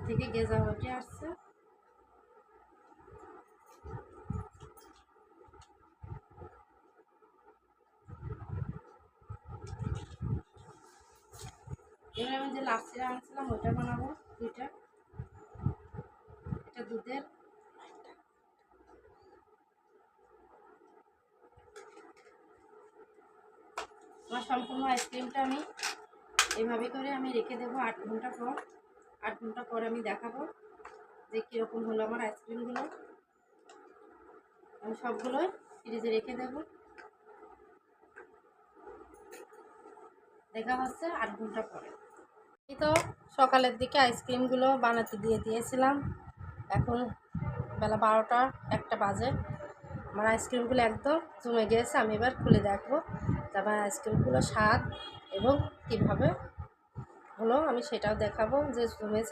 থেকে গেজা উঠে আসছে। এবার আমি যে লাচ্ছিটা আনছিলাম ওইটা বানাবো দুইটা। এটা দুধের, আমার সম্পূর্ণ আইসক্রিমটা আমি এইভাবে করে আমি রেখে দেবো 8 ঘন্টা পর। 8 ঘন্টা পর আমি দেখাবো যে কীরকম হলো আমার আইসক্রিমগুলো। আমি সবগুলোই ফ্রিজে রেখে দেবো। দেখা হচ্ছে 8 ঘন্টা পরে। এই তো সকালের দিকে আইসক্রিমগুলো বানাতে দিয়ে দিয়েছিলাম। এখন বেলা 12টা 1টা বাজে। আমার আইসক্রিমগুলো একদম জমে গিয়েছে। আমি এবার খুলে দেখবো তারপর আইসক্রিমগুলো স্বাদ এবং কীভাবে হলো আমি সেটাও দেখাবো যে জমেছে